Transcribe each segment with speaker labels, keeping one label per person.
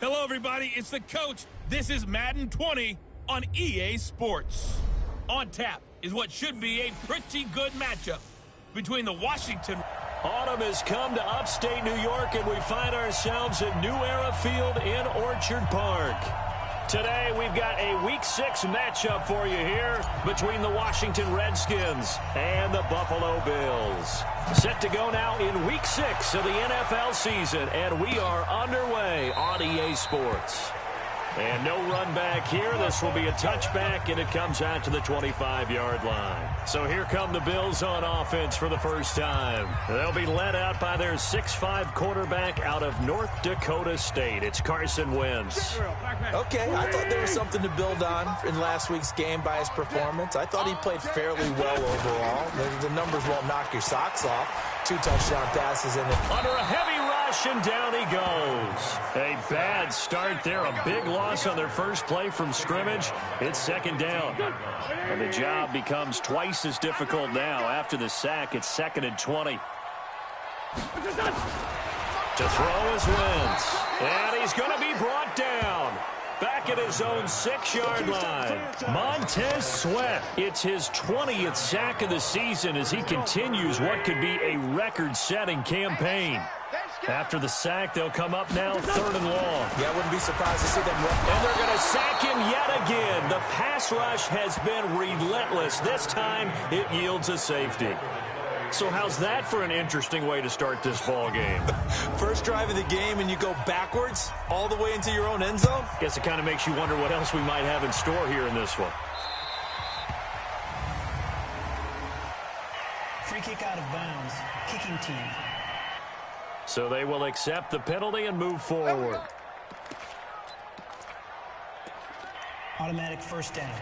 Speaker 1: Hello, everybody. It's the coach. This is Madden 20 on EA Sports. On tap is what should be a pretty good matchup between the Washington.
Speaker 2: Autumn has come to upstate New York, and we find ourselves at New Era Field in Orchard Park. Today, we've got a Week 6 matchup for you here between the Washington Redskins and the Buffalo Bills. Set to go now in Week 6 of the NFL season, and we are underway on EA Sports. And no run back here. This will be a touchback, and it comes out to the 25-yard line. So here come the Bills on offense for the first time. They'll be led out by their 6'5 quarterback out of North Dakota State. It's Carson Wentz.
Speaker 3: Okay, I thought there was something to build on in last week's game by his performance. I thought he played fairly well overall. The numbers won't knock your socks off. 2 touchdown passes in it.
Speaker 2: Under a heavy rush, and down he goes. A bad start there. A big loss on their first play from scrimmage. It's second down. And the job becomes twice as difficult now. After the sack, it's 2nd and 20. To throw is Wentz. And he's going to be brought down. Back at his own 6-yard line. Montez Sweat. It's his 20th sack of the season as he continues what could be a record-setting campaign. After the sack, they'll come up now 3rd and long.
Speaker 3: Yeah, I wouldn't be surprised to see them.
Speaker 2: And they're going to sack him yet again. The pass rush has been relentless. This time, it yields a safety. So how's that for an interesting way to start this ball game?
Speaker 3: First drive of the game, and you go backwards all the way into your own end zone?
Speaker 2: Guess it kind of makes you wonder what else we might have in store here in this one.
Speaker 4: Free kick out of bounds. Kicking team.
Speaker 2: So they will accept the penalty and move forward.
Speaker 4: Automatic first down.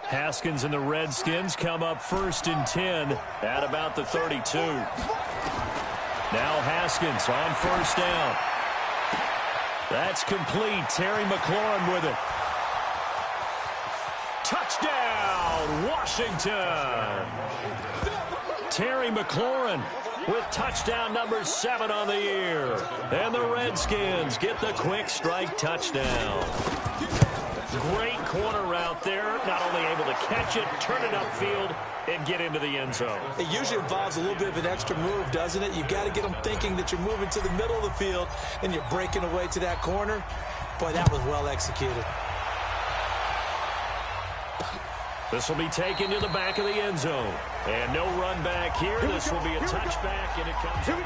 Speaker 2: Haskins and the Redskins come up 1st and 10 at about the 32. Now Haskins on 1st down. That's complete. Terry McLaurin with it. Touchdown, Washington. Terry McLaurin with touchdown number 7 on the year. And the Redskins get the quick strike touchdown. Great corner route there. Not only able to catch it, turn it upfield, and get into the end zone.
Speaker 3: It usually involves a little bit of an extra move, doesn't it? You've got to get them thinking that you're moving to the middle of the field and you're breaking away to that corner. Boy, that was well executed.
Speaker 2: This will be taken to the back of the end zone. And no run back here. This will be a touchback, and it comes out.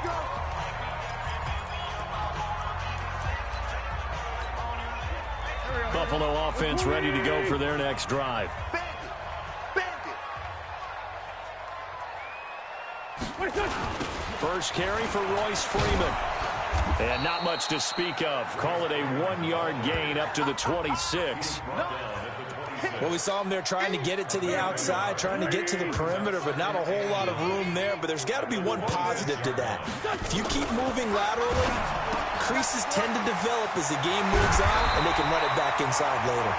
Speaker 2: Buffalo offense ready to go for their next drive. First carry for Royce Freeman. And not much to speak of. Call it a 1-yard gain up to the 26.
Speaker 3: Well, we saw him there trying to get it to the outside, trying to get to the perimeter, but not a whole lot of room there. But there's got to be one positive to that. If you keep moving laterally, creases tend to develop as the game moves on, and they can run it back inside later.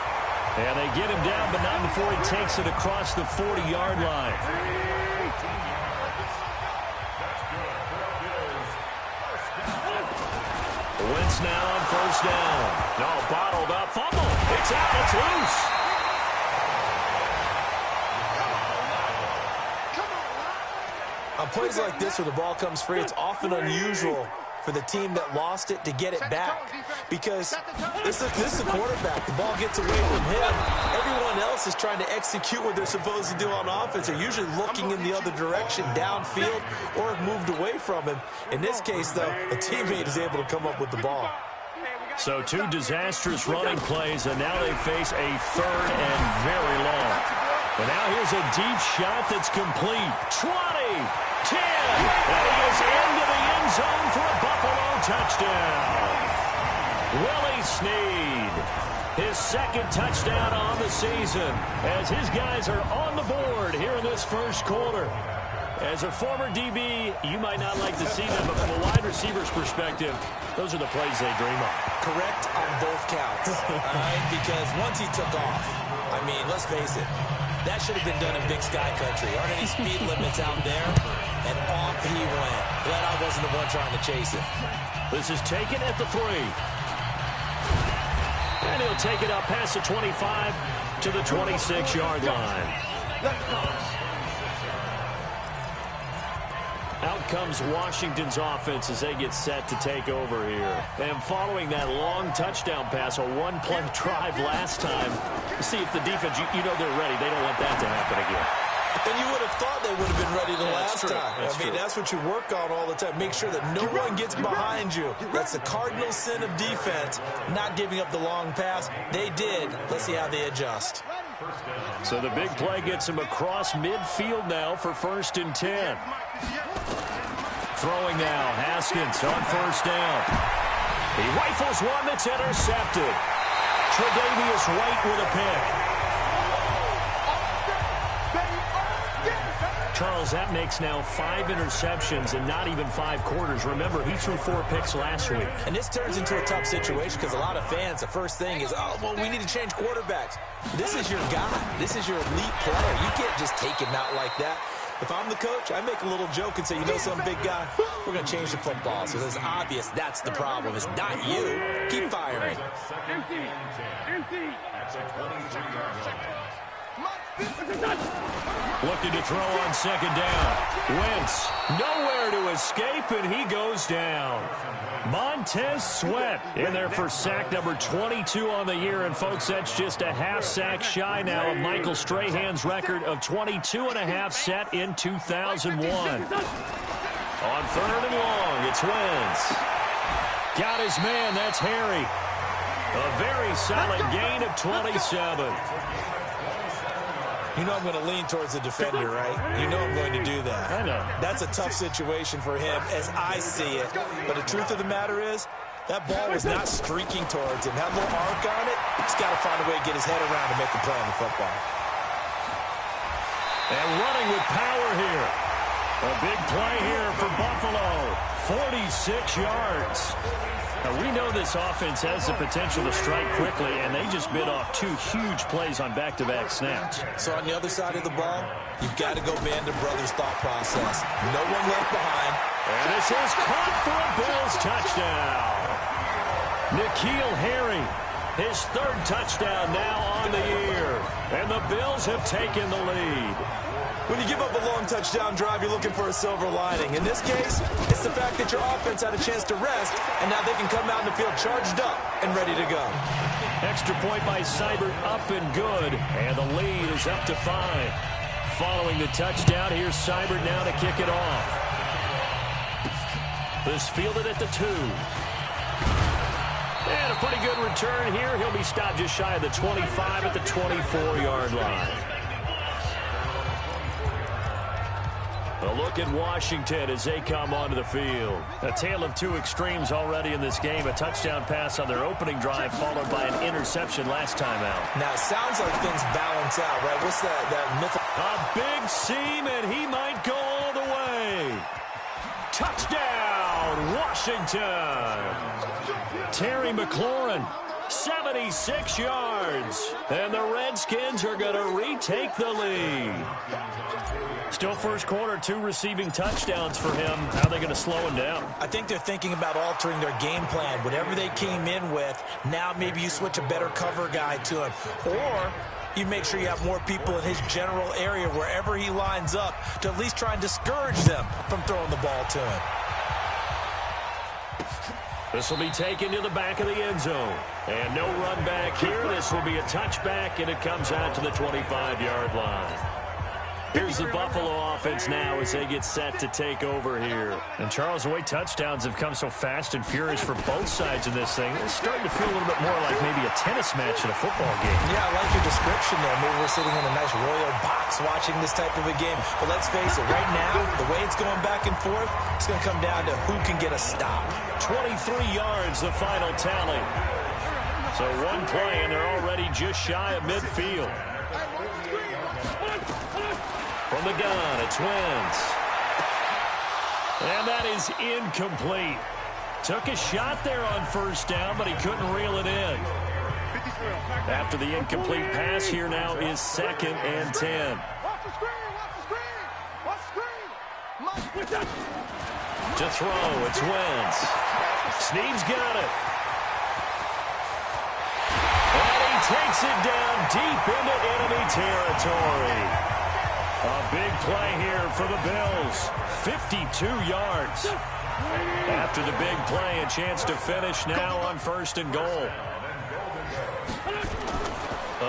Speaker 2: And they get him down, but not before he takes it across the 40-yard line. Wentz now on 1st down. No, bottled up, fumble. It's out, it's loose.
Speaker 3: On plays like this where the ball comes free, it's often unusual for the team that lost it to get it back, because this is a quarterback. The ball gets away from him. Everyone else is trying to execute what they're supposed to do on offense. They're usually looking in the other direction, downfield, or have moved away from him. In this case, though, a teammate is able to come up with the ball.
Speaker 2: So 2 disastrous running plays, and now they face a 3rd and very long. And now here's a deep shot that's complete. 20, 10, and he is into the end zone for a Buffalo touchdown. Willie Snead, his 2nd touchdown on the season, as his guys are on the board here in this first quarter. As a former DB, you might not like to see them, but from a wide receiver's perspective, those are the plays they dream of.
Speaker 3: Correct on both counts, all right? Because once he took off, I mean, let's face it, that should have been done in Big Sky Country. Aren't any speed limits out there? and off he went. Glad I wasn't the one trying to chase it.
Speaker 2: This is taken at the 3. And he'll take it up past the 25 to the 26-yard line. Out comes Washington's offense as they get set to take over here. And following that long touchdown pass, a one-play drive last time, see if the defense, you know they're ready. They don't want that to happen again.
Speaker 3: And you would have thought they would have been ready the last time.
Speaker 2: I mean,
Speaker 3: that's what you work on all the time. Make sure that no one gets behind you. That's the cardinal sin of defense, not giving up the long pass. They did. Let's see how they adjust.
Speaker 2: So the big play gets him across midfield now for 1st and 10. Throwing now, Haskins on 1st down. He rifles one that's intercepted. Tre'Davious White with a pick. Charles, that makes now 5 interceptions and not even 5 quarters. Remember, he threw 4 picks last week.
Speaker 3: And this turns into a tough situation because a lot of fans, the first thing is, oh, well, we need to change quarterbacks. This is your guy. This is your elite player. You can't just take him out like that. If I'm the coach, I make a little joke and say, you know something, big guy? We're going to change the football. So it's obvious that's the problem. It's not you. Keep firing.
Speaker 2: Looking to throw on 2nd down. Wentz nowhere to escape, and he goes down. Montez Sweat in there for sack number 22 on the year. And, folks, that's just a half sack shy now of Michael Strahan's record of 22.5 set in 2001. On 3rd and long, it's Wentz. Got his man. That's Harry. A very solid gain of 27.
Speaker 3: You know I'm going to lean towards the defender, right? You know I'm going to do that.
Speaker 2: I know.
Speaker 3: That's a tough situation for him as I see it. But the truth of the matter is, that ball was not streaking towards him. Had a little arc on it. He's got to find a way to get his head around to make a play on the football.
Speaker 2: And running with power here. A big play here for Buffalo. 46 yards. Now, we know this offense has the potential to strike quickly, and they just bit off 2 huge plays on back-to-back snaps.
Speaker 3: So on the other side of the ball, you've got to go Band of Brothers thought process. No one left behind.
Speaker 2: And this is caught for a Bills touchdown. N'Keal Harry, his 3rd touchdown now on the year. And the Bills have taken the lead.
Speaker 3: When you give up a long touchdown drive, you're looking for a silver lining. In this case, it's the fact that your offense had a chance to rest, and now they can come out in the field charged up and ready to go.
Speaker 2: Extra point by Seibert, up and good, and the lead is up to 5. Following the touchdown, here's Seibert now to kick it off. This fielded at the 2. And a pretty good return here. He'll be stopped just shy of the 25 at the 24-yard line. A look at Washington as they come onto the field. A tale of 2 extremes already in this game. A touchdown pass on their opening drive followed by an interception last time out.
Speaker 3: Now, it sounds like things balance out, right? What's that myth?
Speaker 2: A big seam, and he might go all the way. Touchdown, Washington. Terry McLaurin, 76 yards. And the Redskins are going to retake the lead. Still first quarter, 2 receiving touchdowns for him. How are they going to slow him down?
Speaker 3: I think they're thinking about altering their game plan. Whatever they came in with, now maybe you switch a better cover guy to him. Or you make sure you have more people in his general area wherever he lines up to at least try and discourage them from throwing the ball to him.
Speaker 2: This will be taken to the back of the end zone. And no run back here. This will be a touchback, and it comes out to the 25-yard line. Here's the Buffalo offense now as they get set to take over here. And, Charles, the way touchdowns have come so fast and furious for both sides in this thing, it's starting to feel a little bit more like maybe a tennis match in a football game.
Speaker 3: Yeah, I like your description there. Maybe we're sitting in a nice royal box watching this type of a game. But let's face it, right now, the way it's going back and forth, it's going to come down to who can get a stop.
Speaker 2: 23 yards, the final tally. So 1 play, and they're already just shy of midfield. From the gun, it's Wentz. And that is incomplete. Took a shot there on 1st down, but he couldn't reel it in. After the incomplete pass, here now is 2nd and 10. To throw, it's Wentz. Snead's got it. And he takes it down deep into enemy territory. A big play here for the Bills. 52 yards. After the big play, a chance to finish now on 1st and goal.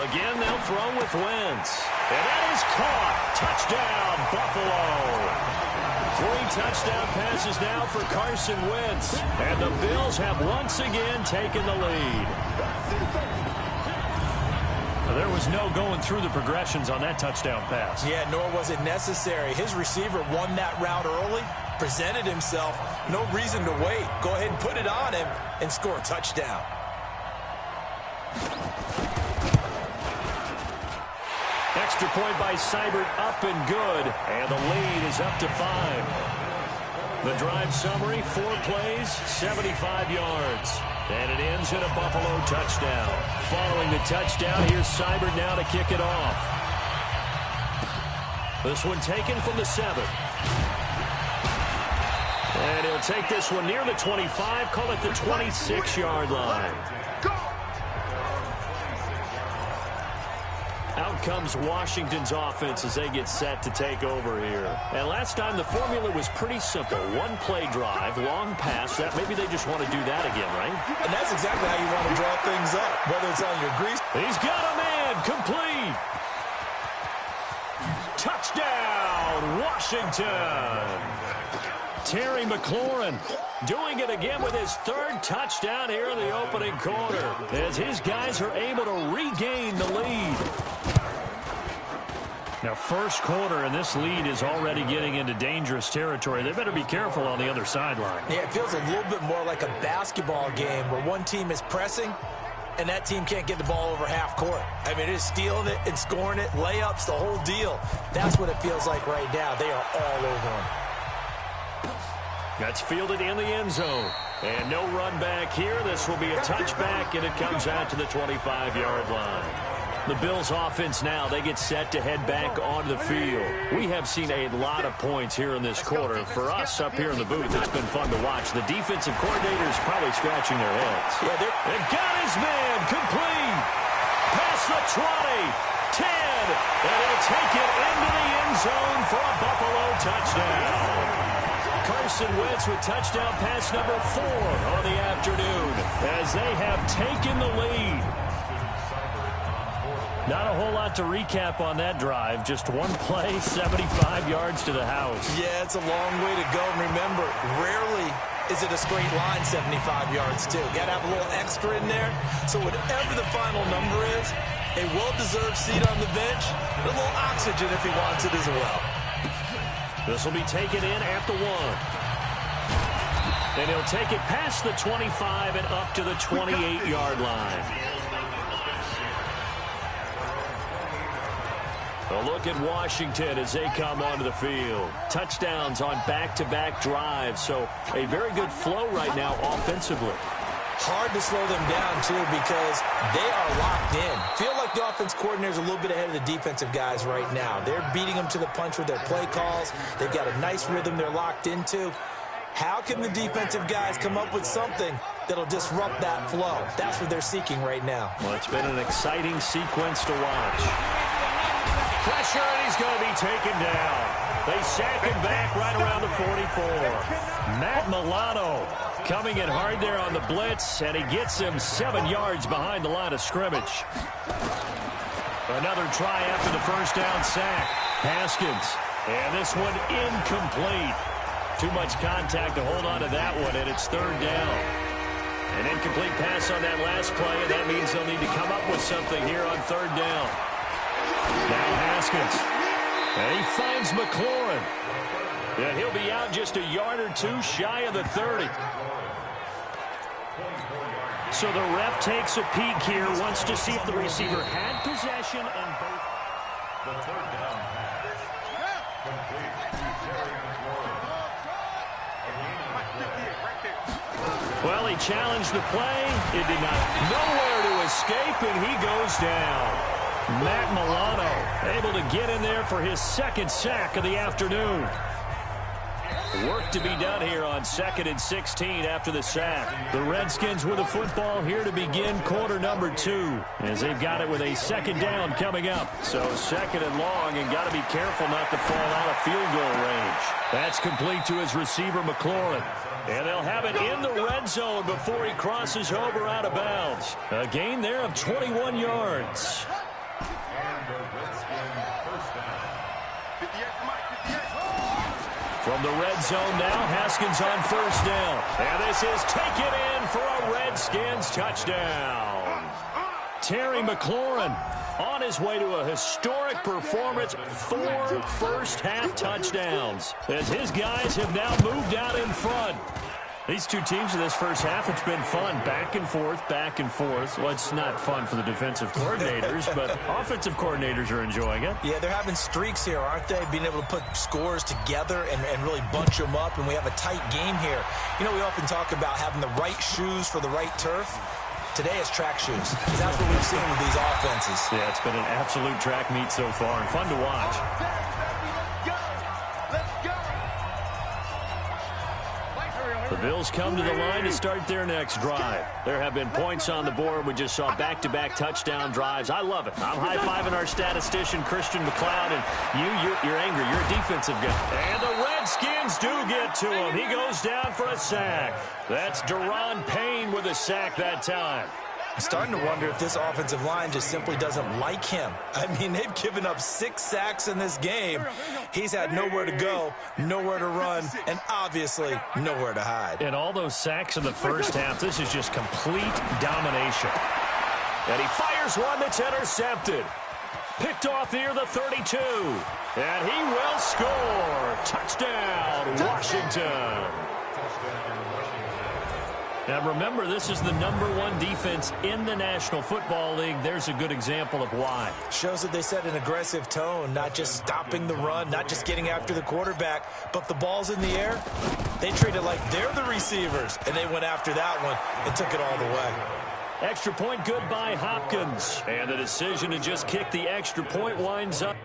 Speaker 2: Again, they'll throw with Wentz. And that is caught. Touchdown, Buffalo. 3 touchdown passes now for Carson Wentz. And the Bills have once again taken the lead. There was no going through the progressions on that touchdown pass.
Speaker 3: Yeah, nor was it necessary. His receiver won that route early, presented himself. No reason to wait. Go ahead and put it on him and score a touchdown.
Speaker 2: Extra point by Seibert, up and good. And the lead is up to 5. The drive summary, 4 plays, 75 yards. And it ends in a Buffalo touchdown. Following the touchdown, here's Seibert now to kick it off. This one taken from the 7. And he'll take this one near the 25, call it the 26-yard line. Out comes Washington's offense as they get set to take over here. And last time the formula was pretty simple. 1 play drive, long pass. That maybe they just want to do that again, right?
Speaker 3: And that's exactly how you want to draw things up, whether it's on your grease.
Speaker 2: He's got a man, complete. Touchdown, Washington. Terry McLaurin doing it again with his 3rd touchdown here in the opening quarter as his guys are able to regain the lead. Now, 1st quarter, and this lead is already getting into dangerous territory. They better be careful on the other sideline.
Speaker 3: Yeah, it feels a little bit more like a basketball game where one team is pressing and that team can't get the ball over half court. I mean, it is stealing it and scoring it, layups, the whole deal. That's what it feels like right now. They are all over them.
Speaker 2: That's fielded in the end zone. And no run back here. This will be a touchback, and it comes out to the 25-yard line. The Bills offense now, they get set to head back onto the field. We have seen a lot of points here in this quarter. For us up here in the booth, it's been fun to watch. The defensive coordinators probably scratching their heads.
Speaker 3: Yeah,
Speaker 2: and got his man complete. Past the 20, 10, and he'll take it into the end zone for a Buffalo touchdown. Carson Wentz with touchdown pass number 4 on the afternoon as they have taken the lead. Not a whole lot to recap on that drive. Just 1 play, 75 yards to the house.
Speaker 3: Yeah, it's a long way to go. And remember, rarely is it a straight line 75 yards, too. Got to have a little extra in there. So whatever the final number is, a well-deserved seat on the bench, a little oxygen if he wants it as well.
Speaker 2: This will be taken in at the 1. And he'll take it past the 25 and up to the 28-yard line. A look at Washington as they come onto the field. Touchdowns on back-to-back drives, so a very good flow right now offensively.
Speaker 3: Hard to slow them down, too, because they are locked in. Feel like the offense coordinator is a little bit ahead of the defensive guys right now. They're beating them to the punch with their play calls. They've got a nice rhythm they're locked into. How can the defensive guys come up with something that'll disrupt that flow? That's what they're seeking right now.
Speaker 2: Well, it's been an exciting sequence to watch. Pressure, and he's going to be taken down. They sack him back right around the 44. Matt Milano coming in hard there on the blitz, and he gets him 7 yards behind the line of scrimmage. Another try after the first down sack. Haskins, and this one incomplete. Too much contact to hold on to that one, and it's 3rd down. An incomplete pass on that last play, and that means they'll need to come up with something here on 3rd down. Now Haskins, and he finds McLaurin. And he'll be out just a yard or 2 shy of the 30. So the ref takes a peek here, wants to see if the receiver had possession and both. The 3rd down pass. Complete to Terry McLaurin. Well, he challenged the play. It did not. Nowhere to escape, and he goes down. Matt Milano able to get in there for his 2nd sack of the afternoon. Work to be done here on 2nd and 16 after the sack. The Redskins with the football here to begin quarter number 2, as they've got it with a 2nd down coming up. So 2nd and long, and got to be careful not to fall out of field goal range. That's complete to his receiver, McLaurin. And they'll have it in the red zone before he crosses over out of bounds. A gain there of 21 yards. From the red zone now, Haskins on 1st down. And this is taken in for a Redskins touchdown. Terry McLaurin on his way to a historic performance, 4 first-half touchdowns, as his guys have now moved out in front. These two teams in this first half, it's been fun. Back and forth, back and forth. Well, it's not fun for the defensive coordinators, but offensive coordinators are enjoying it.
Speaker 3: Yeah, they're having streaks here, aren't they? Being able to put scores together and really bunch them up, and we have a tight game here. You know, we often talk about having the right shoes for the right turf. Today it's track shoes, because that's what we've seen with these offenses.
Speaker 2: Yeah, it's been an absolute track meet so far, and fun to watch. The Bills come to the line to start their next drive. There have been points on the board. We just saw back-to-back touchdown drives. I love it. I'm high-fiving our statistician, Christian McLeod, and you're angry. You're a defensive guy. And the Redskins do get to him. He goes down for a sack. That's Deron Payne with a sack that time.
Speaker 3: I'm starting to wonder if this offensive line just simply doesn't like him. I mean, they've given up 6 sacks in this game. He's had nowhere to go, nowhere to run, and obviously nowhere to hide.
Speaker 2: And all those sacks in the first half, this is just complete domination. And he fires one that's intercepted. Picked off near the 32. And he will score. Touchdown, Washington. Now remember, this is the #1 defense in the National Football League. There's a good example of why.
Speaker 3: Shows that they set an aggressive tone, not just stopping the run, not just getting after the quarterback, but the ball's in the air. They treat it like they're the receivers, and they went after that one and took it all the way.
Speaker 2: Extra point good by Hopkins. And the decision to just kick the extra point winds up.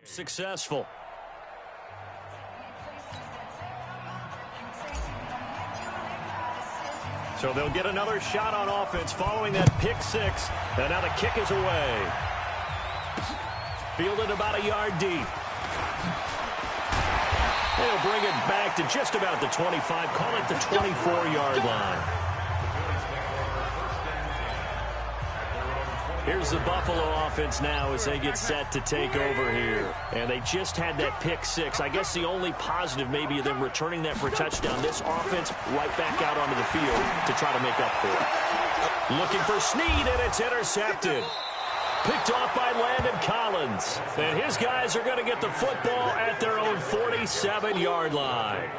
Speaker 2: Successful. So they'll get another shot on offense following that pick 6. And now the kick is away. Fielded about a yard deep. They'll bring it back to just about the 25. Call it the 24-yard line. Here's the Buffalo offense now as they get set to take over here. And they just had that pick 6. I guess the only positive maybe of them returning that for a touchdown. This offense right back out onto the field to try to make up for it. Looking for Snead, and it's intercepted. Picked off by Landon Collins. And his guys are going to get the football at their own 47-yard line.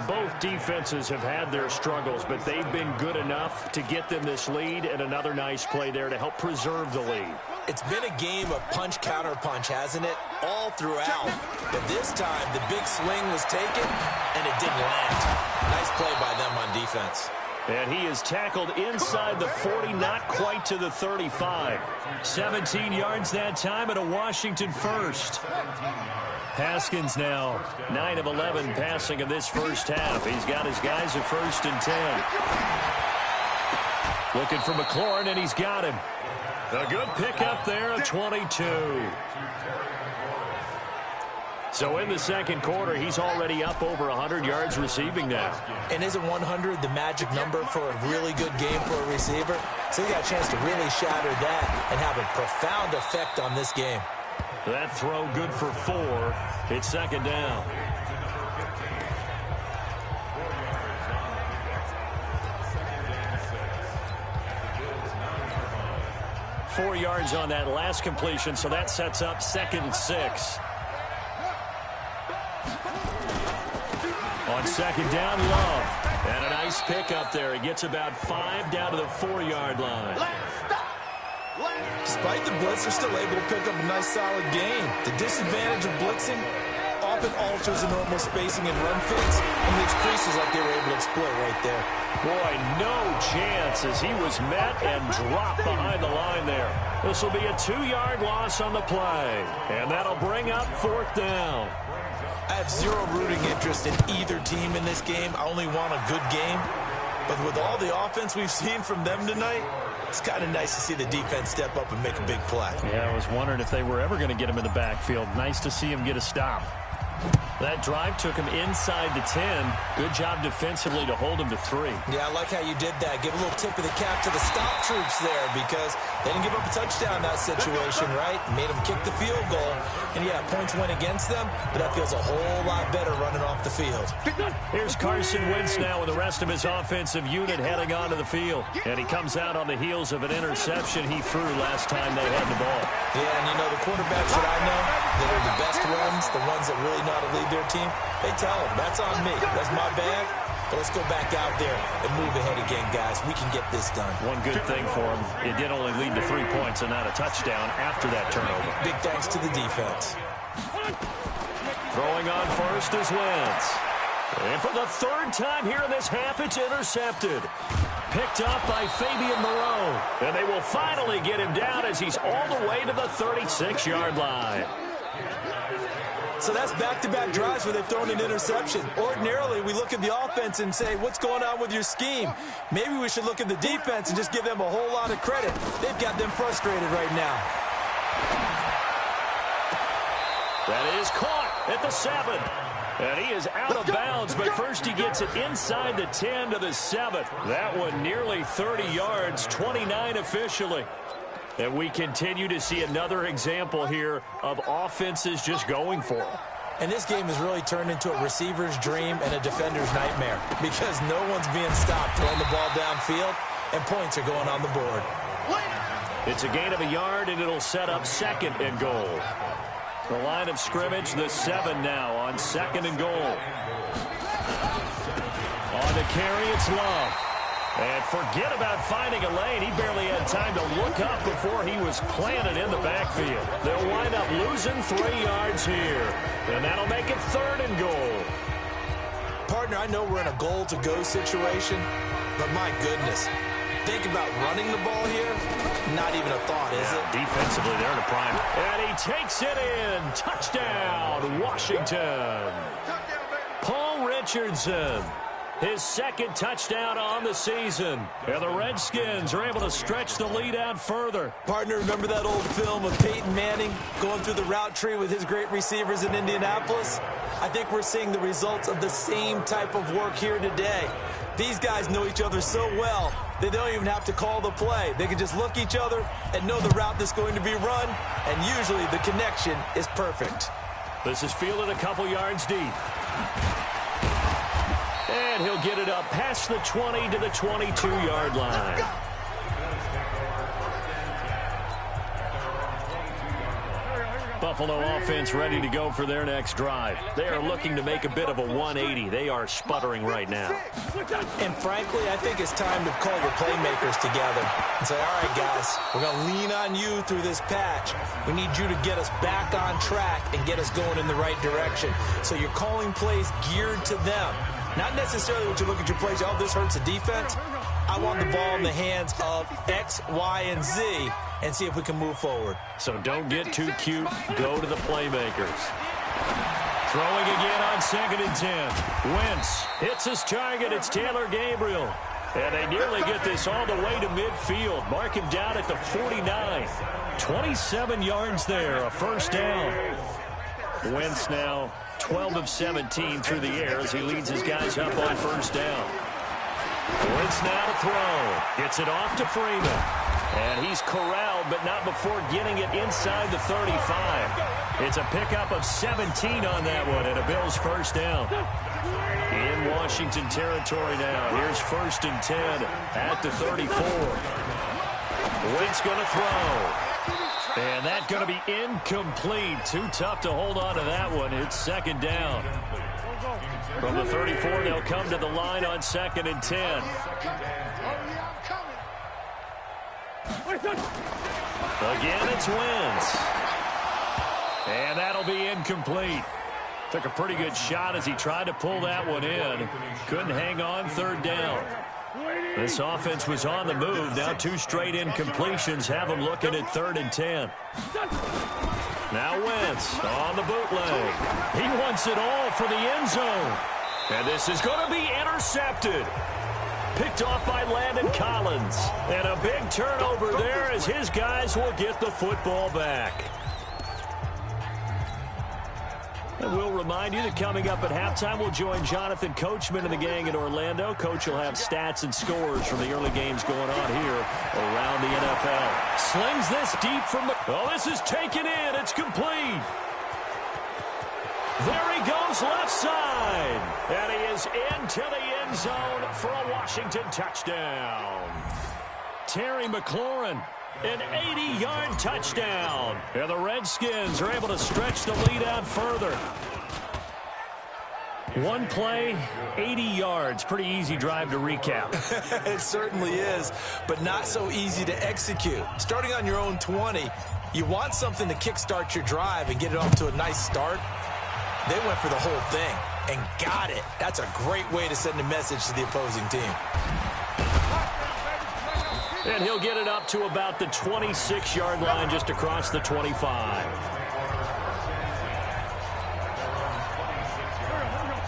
Speaker 2: Both defenses have had their struggles, but they've been good enough to get them this lead, and another nice play there to help preserve the lead.
Speaker 3: It's been a game of punch, counter punch, hasn't it? All throughout. But this time, the big swing was taken, and it didn't land. Nice play by them on defense.
Speaker 2: And he is tackled inside the 40, not quite to the 35. 17 yards that time, and a Washington first. Haskins now 9 of 11 passing in this first half. He's got his guys at 1st and 10. Looking for McLaurin, and he's got him. A good pickup there, a 22. So in the second quarter, he's already up over 100 yards receiving now.
Speaker 3: And isn't 100 the magic number for a really good game for a receiver? So he got a chance to really shatter that and have a profound effect on this game.
Speaker 2: That throw good for 4. It's second down. Four yards on that last completion, so that sets up 2nd and 6. On second down, Love. And a nice pick up there. He gets about 5 down to the 4-yard line.
Speaker 3: Despite the blitz, they're still able to pick up a nice, solid gain. The disadvantage of blitzing often alters the normal spacing and run fits and makes creases like they were able to exploit right there.
Speaker 2: Boy, no chance as he was met and dropped behind the line there. This will be a 2-yard loss on the play. And that'll bring up 4th down.
Speaker 3: I have zero rooting interest in either team in this game. I only want a good game. But with all the offense we've seen from them tonight, it's kind of nice to see the defense step up and make a big play.
Speaker 2: Yeah, I was wondering if they were ever going to get him in the backfield. Nice to see him get a stop. That drive took him inside the 10. Good job defensively to hold him to 3.
Speaker 3: Yeah, I like how you did that. Give a little tip of the cap to the stop troops there because they didn't give up a touchdown in that situation, right? Made them kick the field goal. And, yeah, points went against them, but that feels a whole lot better running off the field.
Speaker 2: Here's Carson Wentz now with the rest of his offensive unit heading onto the field. And he comes out on the heels of an interception he threw last time they had the ball.
Speaker 3: Yeah, and you know, the quarterbacks that I know that are the best ones, the ones that really know how to lead their team, they tell them, that's on me. That's my bag. But let's go back out there and move ahead again, guys. We can get this done.
Speaker 2: One good thing for him, it did only lead to 3 points and not a touchdown after that turnover.
Speaker 3: Big thanks to the defense.
Speaker 2: Throwing on first is Wentz. And for the 3rd time here in this half, it's intercepted. Picked up by Fabian Moreau. And they will finally get him down as he's all the way to the 36-yard line.
Speaker 3: So that's back-to-back drives where they've thrown an interception. Ordinarily, we look at the offense and say, what's going on with your scheme? Maybe we should look at the defense and just give them a whole lot of credit. They've got them frustrated right now.
Speaker 2: That is caught at the 7. And he is out of bounds, but first he gets it inside the 10 to the 7. That one nearly 30 yards, 29 officially. And we continue to see another example here of offenses just going for it.
Speaker 3: And this game has really turned into a receiver's dream and a defender's nightmare because no one's being stopped throwing the ball downfield, and points are going on the board.
Speaker 2: It's a gain of a yard, and it'll set up 2nd and goal. The line of scrimmage, the 7 now on 2nd and goal. On the carry, it's Love. And forget about finding a lane. He barely had time to look up before he was planted in the backfield. They'll wind up losing 3 yards here. And that'll make it 3rd and goal.
Speaker 3: Partner, I know we're in a goal-to-go situation, but my goodness. Think about running the ball here. Not even a thought, is it?
Speaker 2: Defensively, they're in a prime. And he takes it in. Touchdown, Washington. Paul Richardson. His 2nd touchdown on the season. And the Redskins are able to stretch the lead out further.
Speaker 3: Partner, remember that old film of Peyton Manning going through the route tree with his great receivers in Indianapolis? I think we're seeing the results of the same type of work here today. These guys know each other so well that they don't even have to call the play. They can just look each other and know the route that's going to be run, and usually the connection is perfect.
Speaker 2: This is fielded a couple yards deep. And he'll get it up past the 20 to the 22-yard line. Buffalo offense ready to go for their next drive. They are looking to make a bit of a 180. They are sputtering right now.
Speaker 3: And frankly, I think it's time to call your playmakers together and say, all right, guys, we're going to lean on you through this patch. We need you to get us back on track and get us going in the right direction. So you're calling plays geared to them. Not necessarily what you look at your plays, oh, this hurts the defense. I want the ball in the hands of X, Y, and Z and see if we can move forward.
Speaker 2: So don't get too cute. Go to the playmakers. Throwing again on 2nd and 10. Wentz hits his target. It's Taylor Gabriel. And they nearly get this all the way to midfield. Mark him down at the 49. 27 yards there, a 1st down. Wentz now 12 of 17 through the air as he leads his guys up on first down. Wentz now to throw. Gets it off to Freeman. And he's corralled, but not before getting it inside the 35. It's a pickup of 17 on that one, and a Bills first down. In Washington territory now. Here's 1st and 10 at the 34. Wentz going to throw. And that's going to be incomplete. Too tough to hold on to that one. It's 2nd down. From the 34, they'll come to the line on 2nd and 10. Again, it's Wentz. And that'll be incomplete. Took a pretty good shot as he tried to pull that one in. Couldn't hang on, 3rd down. This offense was on the move. Now 2 straight incompletions have them looking at 3rd and 10. Now Wentz on the bootleg. He wants it all for the end zone. And this is going to be intercepted. Picked off by Landon Collins. And a big turnover there as his guys will get the football back. And we'll remind you that coming up at halftime, we'll join Jonathan Coachman and the gang in Orlando. Coach will have stats and scores from the early games going on here around the NFL. Slings this deep from the... Oh, this is taken in. It's complete. There he goes left side. And he is into the end zone for a Washington touchdown. Terry McLaurin. An 80-yard touchdown. And the Redskins are able to stretch the lead out further. One play, 80 yards. Pretty easy drive to recap.
Speaker 3: It certainly is, but not so easy to execute. Starting on your own 20, you want something to kickstart your drive and get it off to a nice start. They went for the whole thing and got it. That's a great way to send a message to the opposing team.
Speaker 2: And he'll get it up to about the 26-yard line just across the 25.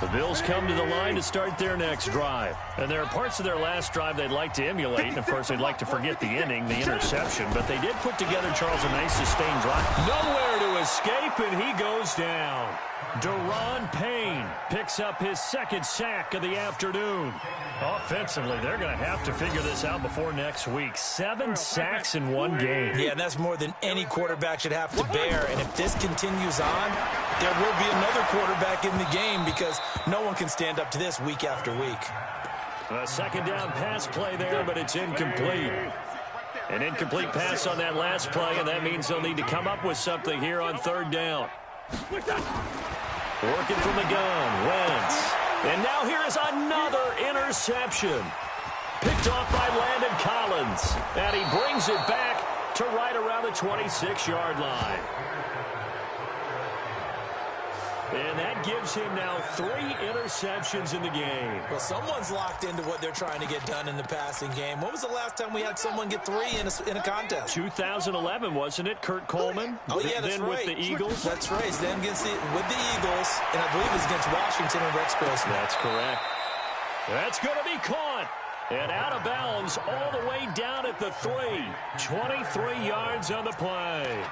Speaker 2: The Bills come to the line to start their next drive. And there are parts of their last drive they'd like to emulate. And, of course, they'd like to forget the inning, the interception. But they did put together, Charles, a nice sustained drive. Nowhere to escape, and he goes down. Deron Payne picks up his 2nd sack of the afternoon. Offensively, they're going to have to figure this out before next week. 7 sacks in one game.
Speaker 3: Yeah, and that's more than any quarterback should have to bear. And if this continues on, there will be another quarterback in the game because no one can stand up to this week after week.
Speaker 2: A 2nd down pass play there, but it's incomplete. An incomplete pass on that last play, and that means they'll need to come up with something here on 3rd down. Working from the gun, Wentz. And now here is another interception. Picked off by Landon Collins. And he brings it back to right around the 26-yard line. And that gives him now 3 interceptions in the game.
Speaker 3: Well, someone's locked into what they're trying to get done in the passing game. When was the last time we had someone get 3 in a contest?
Speaker 2: 2011, wasn't it? Kurt Coleman?
Speaker 3: Oh, yeah, that's
Speaker 2: then
Speaker 3: right.
Speaker 2: With the Eagles?
Speaker 3: That's right. Then with the Eagles, and I believe it was against Washington and Rex Grossman.
Speaker 2: That's correct. That's going to be caught. And out of bounds all the way down at the 3. 23 yards on the play.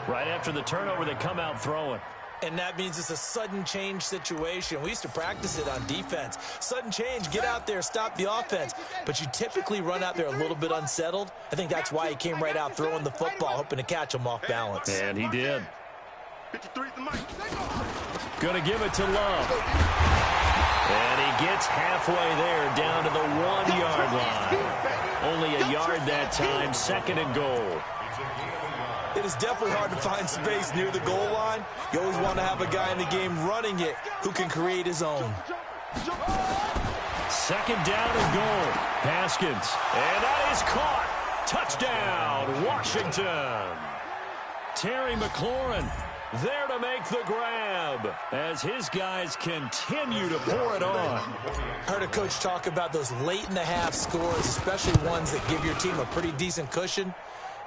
Speaker 2: Right after the turnover, they come out throwing.
Speaker 3: And that means it's a sudden change situation. We used to practice it on defense. Sudden change, get out there, stop the offense. But you typically run out there a little bit unsettled. I think that's why he came right out throwing the football, hoping to catch him off balance.
Speaker 2: And he did. Going to give it to Love. And he gets halfway there, down to the 1-yard line. Only a yard that time, 2nd and goal.
Speaker 3: It is definitely hard to find space near the goal line. You always want to have a guy in the game running it who can create his own.
Speaker 2: 2nd down and goal. Haskins. And that is caught. Touchdown, Washington. Terry McLaurin there to make the grab as his guys continue to pour it on.
Speaker 3: Heard a coach talk about those late-in-the-half scores, especially ones that give your team a pretty decent cushion.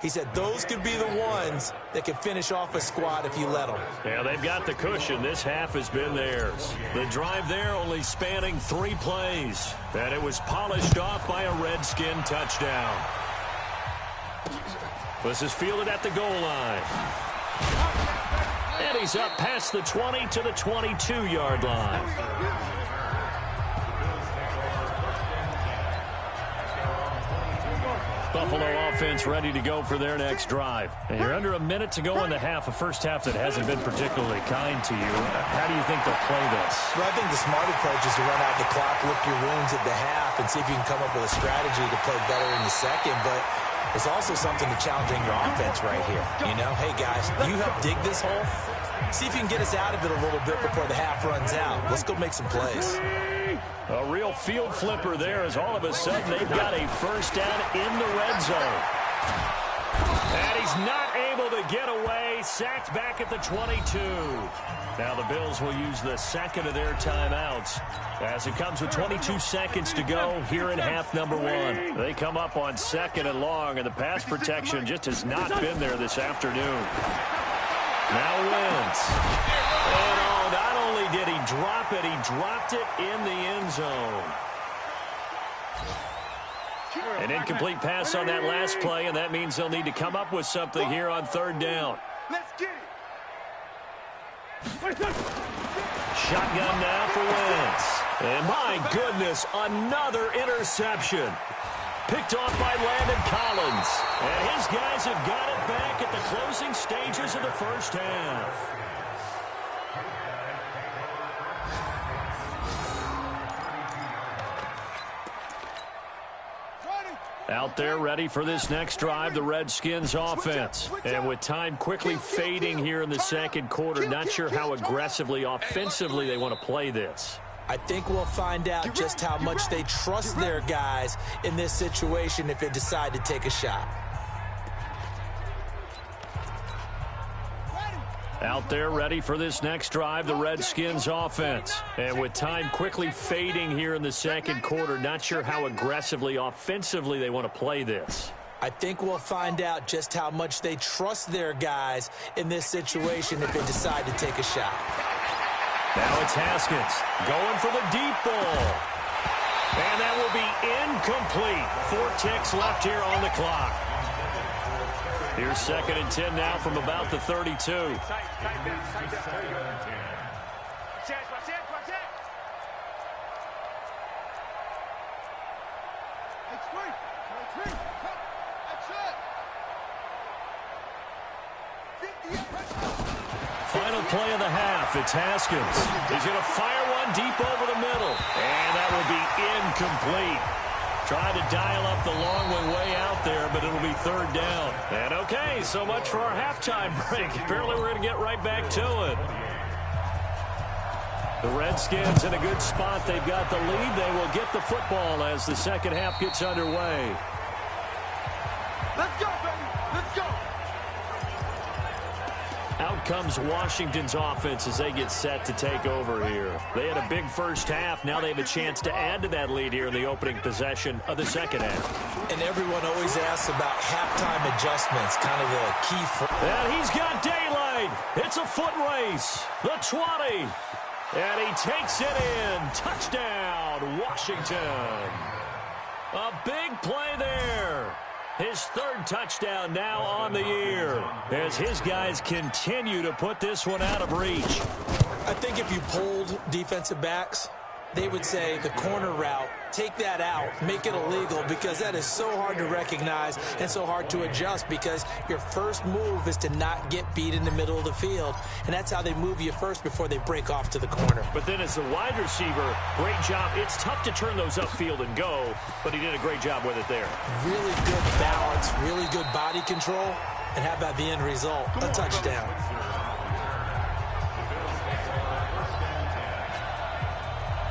Speaker 3: He said those could be the ones that can finish off a squad if you let them.
Speaker 2: Yeah, they've got the cushion. This half has been theirs. The drive there only spanning 3 plays. And it was polished off by a Redskin touchdown. This is fielded at the goal line. And he's up past the 20 to the 22-yard line. Buffalo offense ready to go for their next drive. And you're under a minute to go in the half, a first half that hasn't been particularly kind to you. How do you think they'll play this?
Speaker 3: Well, I think the smart approach is to run out the clock, lick your wounds at the half, and see if you can come up with a strategy to play better in the second. But there's also something to challenging your offense right here. You know, hey, guys, you help dig this hole. See if you can get us out of it a little bit before the half runs out. Let's go make some plays.
Speaker 2: A real field flipper there as all of a sudden they've got a first down in the red zone. And he's not able to get away. Sacked back at the 22. Now the Bills will use the second of their timeouts as it comes with 22 seconds to go here in half number one. They come up on second and long, and the pass protection just has not been there this afternoon. Now Wentz. And oh, not only did he drop it, he dropped it in the end zone. An incomplete pass on that last play, and that means they'll need to come up with something here on third down.
Speaker 5: Let's get it.
Speaker 2: Shotgun now for Wentz. And my goodness, another interception. Picked off by Landon Collins. And his guys have got it back at the closing stages of the first half. Out there ready for this next drive, the Redskins offense. And with time quickly fading here in the second quarter, not sure how aggressively, offensively they want to play this.
Speaker 3: I think we'll find out just how much they trust their guys in this situation if they decide to take a shot.
Speaker 2: Out there ready for this next drive, the Redskins offense. And with time quickly fading here in the second quarter, not sure how aggressively, offensively they want to play this.
Speaker 3: I think we'll find out just how much they trust their guys in this situation if they decide to take a shot.
Speaker 2: Now it's Haskins going for the deep ball. And that will be incomplete. 4 ticks left here on the clock. Here's 2nd and 10 now from about the 32. Final play of the half. It's Haskins. He's going to fire one deep over the middle. And that will be incomplete. Trying to dial up the long one way out there, but it'll be third down. And okay, so much for our halftime break. Apparently we're going to get right back to it. The Redskins in a good spot. They've got the lead. They will get the football as the second half gets underway.
Speaker 5: Let's go, baby. Let's go.
Speaker 2: Out comes Washington's offense as they get set to take over here. They had a big first half. Now they have a chance to add to that lead here in the opening possession of the second half.
Speaker 3: And everyone always asks about halftime adjustments, kind of the key for...
Speaker 2: And he's got daylight. It's a foot race. The 20. And he takes it in. Touchdown, Washington. A big play there. His third touchdown now on the year as his guys continue to put this one out of reach.
Speaker 3: I think if you polled defensive backs, they would say the corner route, take that out, make it illegal, because that is so hard to recognize and so hard to adjust, because your first move is to not get beat in the middle of the field, and that's how they move you first before they break off to the corner.
Speaker 2: But then as the wide receiver, great job. It's tough to turn those upfield and go, but he did a great job with it there.
Speaker 3: Really good balance, really good body control, and how about the end result? A touchdown.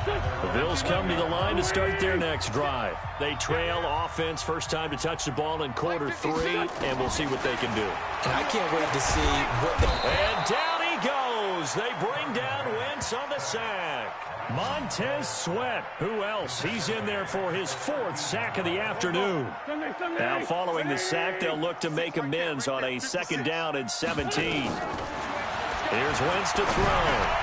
Speaker 2: The Bills come to the line to start their next drive. They trail offense, first time to touch the ball in quarter 3, and we'll see what they can do.
Speaker 3: And I can't wait to see what
Speaker 2: And down he goes. They bring down Wentz on the sack. Montez Sweat. Who else? He's in there for his 4th sack of the afternoon. Now following the sack, they'll look to make amends on a 2nd down and 17. Here's Wentz to throw.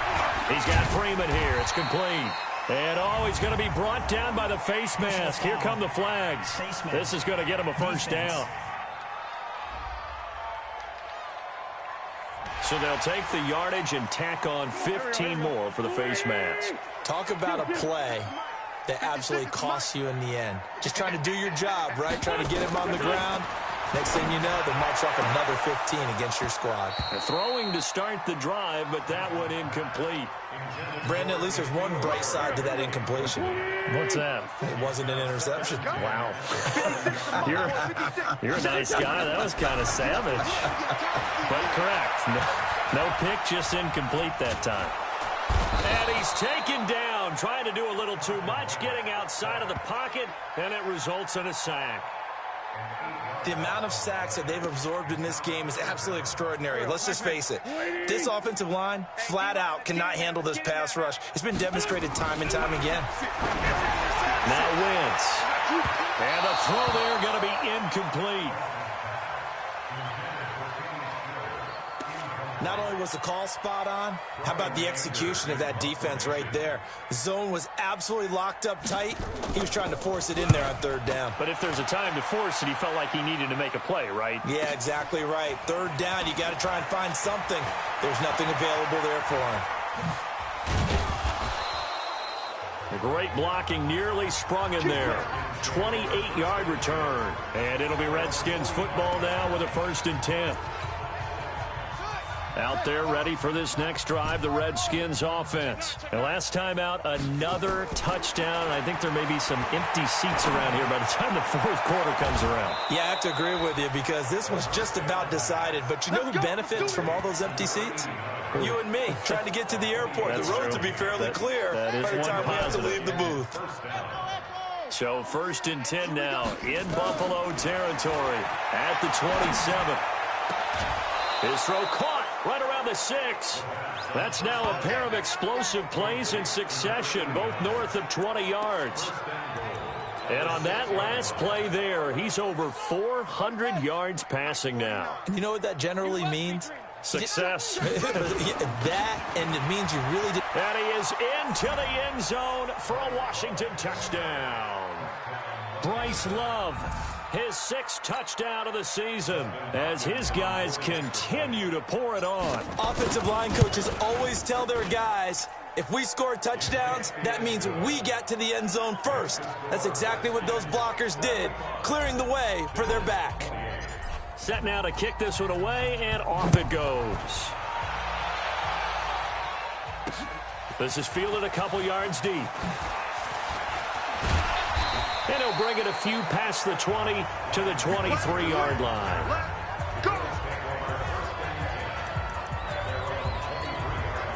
Speaker 2: He's got Freeman here. It's complete. And, oh, he's going to be brought down by the face mask. Here come the flags. This is going to get him a first down. So they'll take the yardage and tack on 15 more for the face mask.
Speaker 3: Talk about a play that absolutely costs you in the end. Just trying to do your job, right? Trying to get him on the ground. Next thing you know, they'll march off another 15 against your squad.
Speaker 2: Throwing to start the drive, but that one incomplete.
Speaker 3: Brandon, at least there's one bright side to that incompletion.
Speaker 2: What's that?
Speaker 3: It wasn't an interception.
Speaker 2: Wow. You're a nice guy. That was kind of savage. But correct. No pick, just incomplete that time. And he's taken down, trying to do a little too much, getting outside of the pocket, and it results in a sack.
Speaker 3: The amount of sacks that they've absorbed in this game is absolutely extraordinary. Let's just face it. This offensive line, flat out, cannot handle this pass rush. It's been demonstrated time and time again.
Speaker 2: Now Wentz. And the throw there going to be incomplete.
Speaker 3: Not only was the call spot on, how about the execution of that defense right there? The zone was absolutely locked up tight. He was trying to force it in there on third down.
Speaker 2: But if there's a time to force it, he felt like he needed to make a play, right?
Speaker 3: Yeah, exactly right. Third down, you got to try and find something. There's nothing available there for him.
Speaker 2: The great blocking nearly sprung in there. 28-yard return. And it'll be Redskins football now with a 1st and 10. Out there ready for this next drive, the Redskins offense. And last time out, another touchdown. I think there may be some empty seats around here by the time the 4th quarter comes around.
Speaker 3: Yeah, I have to agree with you because this was just about decided. But you know who benefits from all those empty seats? You and me, trying to get to the airport.
Speaker 2: That's
Speaker 3: the roads
Speaker 2: true.
Speaker 3: will be fairly clear by the time we have to leave the booth.
Speaker 2: So 1st and 10 now in Buffalo territory at the 27. His throw caught right around the 6. That's now a pair of explosive plays in succession, both north of 20 yards. And on that last play there, he's over 400 yards passing now.
Speaker 3: And you know what that generally means?
Speaker 2: Success.
Speaker 3: That, and it means you really did.
Speaker 2: And he is into the end zone for a Washington touchdown. Bryce Love, his 6th touchdown of the season, as his guys continue to pour it on.
Speaker 3: Offensive line coaches always tell their guys, if we score touchdowns, that means we got to the end zone first. That's exactly what those blockers did, clearing the way for their back.
Speaker 2: Set now to kick this one away, and off it goes. This is fielded a couple yards deep. And he'll bring it a few past the 20 to the 23-yard line.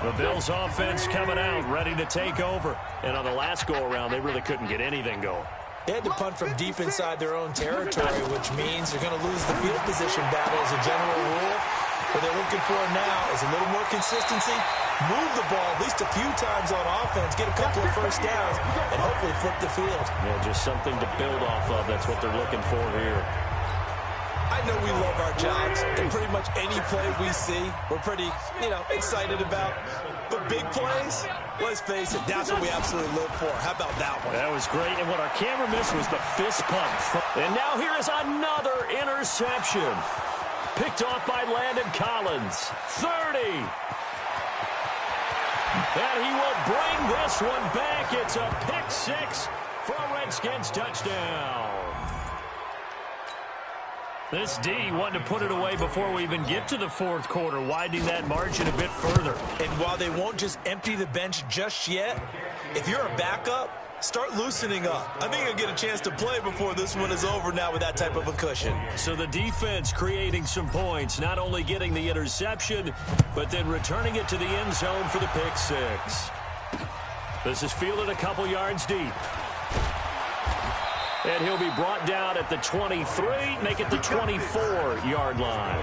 Speaker 2: The Bills offense coming out, ready to take over. And on the last go-around, they really couldn't get anything going.
Speaker 3: They had to punt from deep inside their own territory, which means they're going to lose the field position battle as a general rule. What they're looking for now is a little more consistency, move the ball at least a few times on offense, get a couple of first downs, and hopefully flip the field.
Speaker 2: Yeah, just something to build off of. That's what they're looking for here.
Speaker 3: I know we love our jobs, and pretty much any play we see, we're pretty, excited about. But big plays, let's face it, that's what we absolutely live for. How about that one?
Speaker 2: That was great, and what our camera missed was the fist pump. And now here is another interception. Picked off by Landon Collins. 30. And he will bring this one back. It's a pick 6 for a Redskins touchdown. This D wanted to put it away before we even get to the 4th quarter, widening that margin a bit further.
Speaker 3: And while they won't just empty the bench just yet, if you're a backup, start loosening up. I think you'll get a chance to play before this one is over now with that type of a cushion.
Speaker 2: So the defense creating some points, not only getting the interception, but then returning it to the end zone for the pick 6. This is fielded a couple yards deep. And he'll be brought down at the 23, make it the 24-yard line.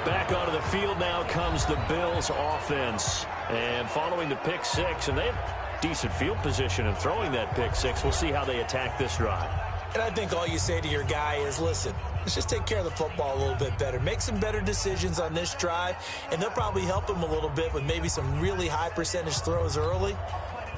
Speaker 2: Back onto the field now comes the Bills offense. And following the pick 6, and they have decent field position in throwing that pick 6. We'll see how they attack this drive.
Speaker 3: And I think all you say to your guy is, listen, let's just take care of the football a little bit better. Make some better decisions on this drive, and they'll probably help him a little bit with maybe some really high percentage throws early.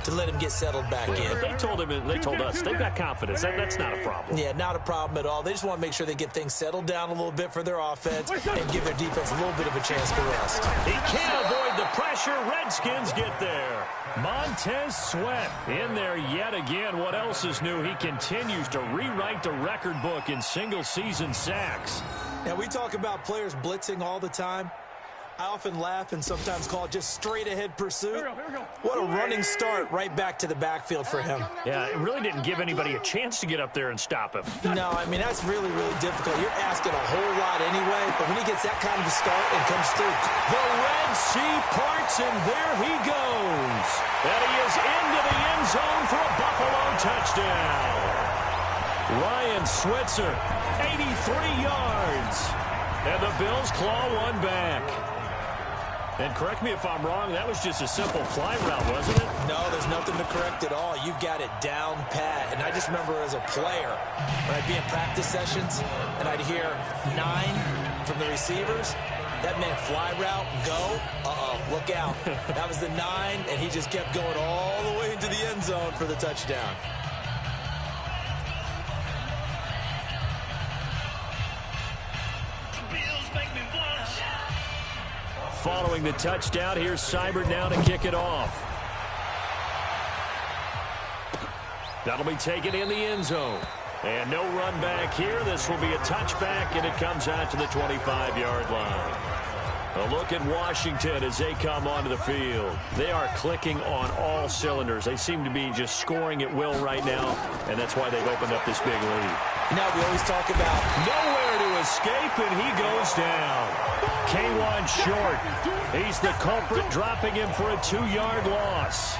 Speaker 3: to let him get settled back in.
Speaker 2: But they told us they've got confidence. That's not a problem.
Speaker 3: Yeah, not a problem at all. They just want to make sure they get things settled down a little bit for their offense and give their defense a little bit of a chance to rest.
Speaker 2: He can't avoid the pressure. Redskins get there. Montez Sweat in there yet again. What else is new? He continues to rewrite the record book in single-season sacks.
Speaker 3: Now, we talk about players blitzing all the time. I often laugh and sometimes call it just straight-ahead pursuit.
Speaker 5: Here we go.
Speaker 3: What a running start right back to the backfield for him.
Speaker 2: Yeah, it really didn't give anybody a chance to get up there and stop him.
Speaker 3: No, I mean, that's really, really difficult. You're asking a whole lot anyway, but when he gets that kind of a start and comes through.
Speaker 2: The Red Sea parts, and there he goes. And he is into the end zone for a Buffalo touchdown. Ryan Switzer, 83 yards. And the Bills claw one back. And correct me if I'm wrong, that was just a simple fly route, wasn't it?
Speaker 3: No, there's nothing to correct at all. You've got it down pat. And I just remember as a player, when I'd be in practice sessions, and I'd hear 9 from the receivers, that meant fly route, go, look out. That was the 9, and he just kept going all the way into the end zone for the touchdown.
Speaker 2: Following the touchdown, here's Seibert now to kick it off. That'll be taken in the end zone. And no run back here. This will be a touchback, and it comes out to the 25-yard line. A look at Washington as they come onto the field. They are clicking on all cylinders. They seem to be just scoring at will right now, and that's why they've opened up this big lead.
Speaker 3: Now we always talk about
Speaker 2: nowhere to escape, and he goes down. K1 short. He's the culprit, dropping him for a 2-yard loss.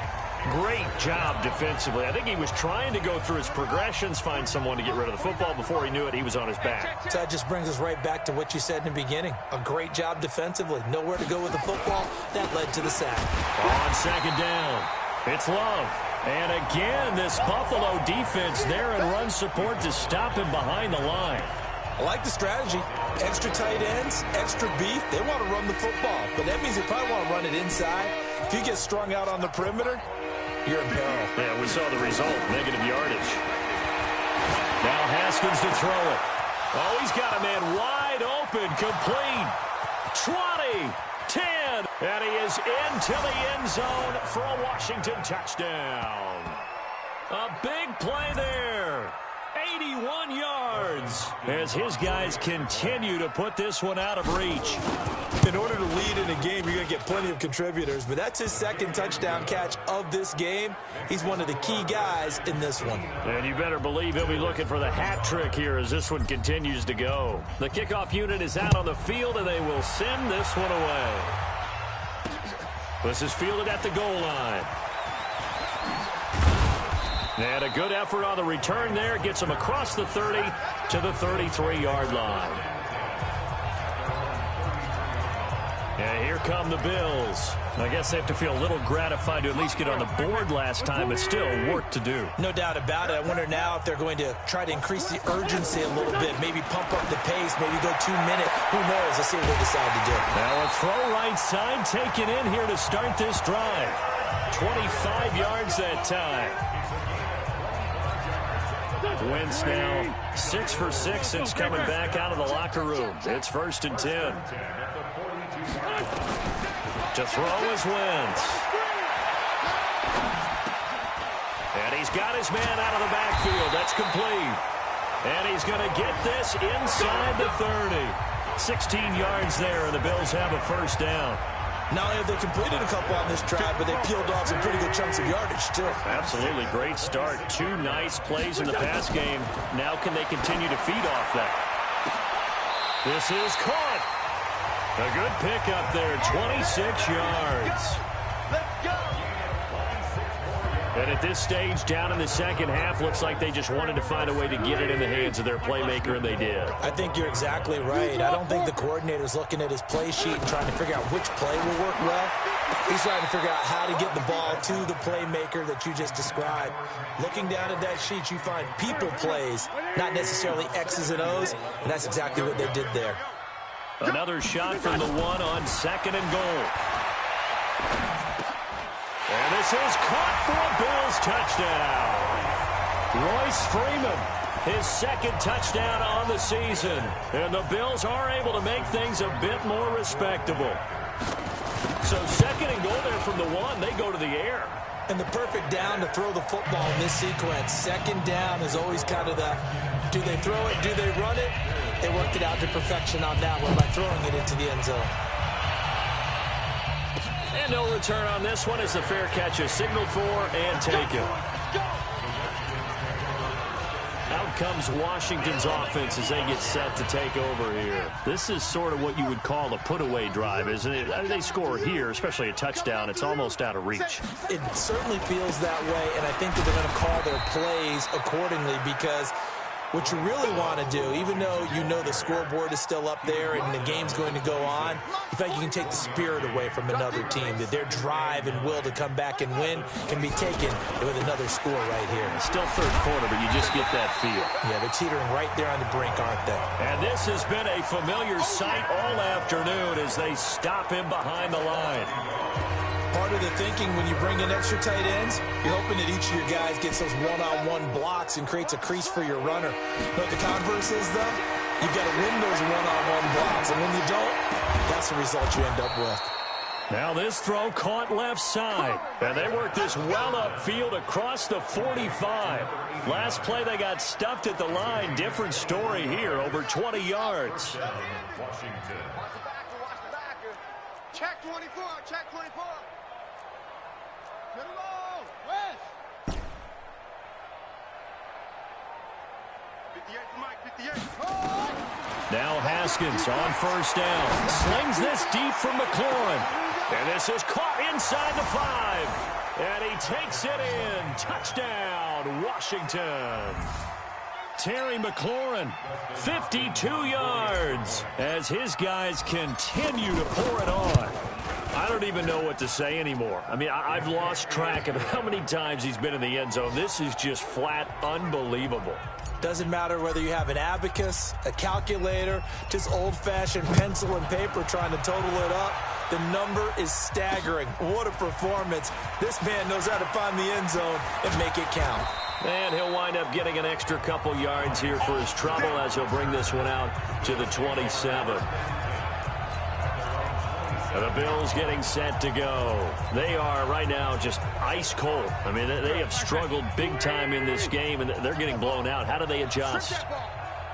Speaker 2: Great job defensively. I think he was trying to go through his progressions, find someone to get rid of the football. Before he knew it, he was on his back.
Speaker 3: So that just brings us right back to what you said in the beginning. A great job defensively. Nowhere to go with the football. That led to the sack.
Speaker 2: On second down, it's Love. And again, this Buffalo defense there in run support to stop him behind the line.
Speaker 3: I like the strategy. Extra tight ends, extra beef. They want to run the football, but that means they probably want to run it inside. If you get strung out on the perimeter, you're in peril.
Speaker 2: Yeah, we saw the result, negative yardage. Now Haskins to throw it. Oh, he's got a man wide open, complete. 20, 10, and he is into the end zone for a Washington touchdown. A big play there. 81 yards as his guys continue to put this one out of reach.
Speaker 3: In order to lead in a game, you're going to get plenty of contributors, but that's his second touchdown catch of this game. He's one of the key guys in this one.
Speaker 2: And you better believe he'll be looking for the hat trick here as this one continues to go. The kickoff unit is out on the field, and they will send this one away. This is fielded at the goal line. And a good effort on the return there. Gets him across the 30 to the 33-yard line. And here come the Bills. I guess they have to feel a little gratified to at least get on the board last time, but still work to do.
Speaker 3: No doubt about it. I wonder now if they're going to try to increase the urgency a little bit, maybe pump up the pace, maybe go 2 minutes. Who knows? Let's see what they decide to do.
Speaker 2: Now a throw right side taken in here to start this drive. 25 yards that time. Wentz now 6 for 6 since coming back out of the locker room. It's 1st and 10. To throw is Wentz. And he's got his man out of the backfield. That's complete. And he's going to get this inside the 30. 16 yards there, and the Bills have a first down.
Speaker 3: Not only have they completed a couple on this drive, but they peeled off some pretty good chunks of yardage, too.
Speaker 2: Absolutely. Great start. 2 nice plays in the pass game. Now can they continue to feed off that? This is caught. A good pickup there. 26 yards.
Speaker 5: Let's go.
Speaker 2: And at this stage, down in the second half, looks like they just wanted to find a way to get it in the hands of their playmaker, and they did.
Speaker 3: I think you're exactly right. I don't think the coordinator's looking at his play sheet and trying to figure out which play will work well. He's trying to figure out how to get the ball to the playmaker that you just described. Looking down at that sheet, you find people plays, not necessarily X's and O's, and that's exactly what they did there.
Speaker 2: Another shot from the 1 on 2nd and goal. And this this is caught for a Bills touchdown. Royce Freeman, his second touchdown on the season. And the Bills are able to make things a bit more respectable. So second and goal there from the 1. They go to the air.
Speaker 3: And the perfect down to throw the football in this sequence. Second down is always kind of the, do they throw it, do they run it? They worked it out to perfection on that one by throwing it into the end zone.
Speaker 2: And no return on this one as the fair catch is signaled for and taken. Out comes Washington's offense as they get set to take over here. This is sort of what you would call a put-away drive, isn't it? I mean, they score here, especially a touchdown. It's almost out of reach.
Speaker 3: It certainly feels that way, and I think that they're going to call their plays accordingly because what you really want to do, even though you know the scoreboard is still up there and the game's going to go on, you feel like you can take the spirit away from another team, that their drive and will to come back and win can be taken with another score right here.
Speaker 2: It's still third quarter, but you just get that feel.
Speaker 3: Yeah, they're teetering right there on the brink, aren't they?
Speaker 2: And this has been a familiar sight all afternoon as they stop him behind the line.
Speaker 3: Part of the thinking when you bring in extra tight ends, you're hoping that each of your guys gets those one-on-one blocks and creates a crease for your runner. But the converse is, though, you've got to win those one-on-one blocks. And when you don't, that's the result you end up with.
Speaker 2: Now this throw caught left side. And they work this well upfield across the 45. Last play they got stuffed at the line. Different story here, over 20 yards.
Speaker 5: Washington. Watch the backer. Check 24. Check 24. To the low. West. 58 to Mike. 58.
Speaker 2: Now Haskins on first down. Slings this deep from McLaurin. And this is caught inside the 5. And he takes it in. Touchdown, Washington. Terry McLaurin, 52 yards as his guys continue to pour it on. I don't even know what to say anymore. I mean, I've lost track of how many times he's been in the end zone. This is just flat unbelievable.
Speaker 3: Doesn't matter whether you have an abacus, a calculator, just old-fashioned pencil and paper trying to total it up. The number is staggering. What a performance. This man knows how to find the end zone and make it count.
Speaker 2: And he'll wind up getting an extra couple yards here for his trouble as he'll bring this one out to the 27. The Bills getting set to go. They are right now just ice cold. I mean, they have struggled big time in this game, and they're getting blown out. How do they adjust?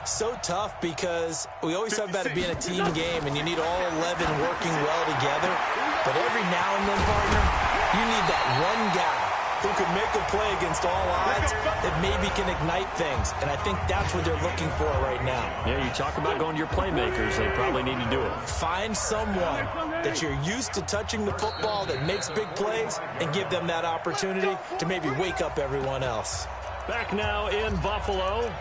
Speaker 3: So tough because we always talk about it being a team game, and you need all 11 working well together. But every now and then, partner, you need that one guy who can make a play against all odds that maybe can ignite things. And I think that's what they're looking for right now.
Speaker 2: Yeah, you talk about going to your playmakers. They probably need to do it.
Speaker 3: Find someone that you're used to touching the football that makes big plays and give them that opportunity to maybe wake up everyone else.
Speaker 2: Back now in Buffalo.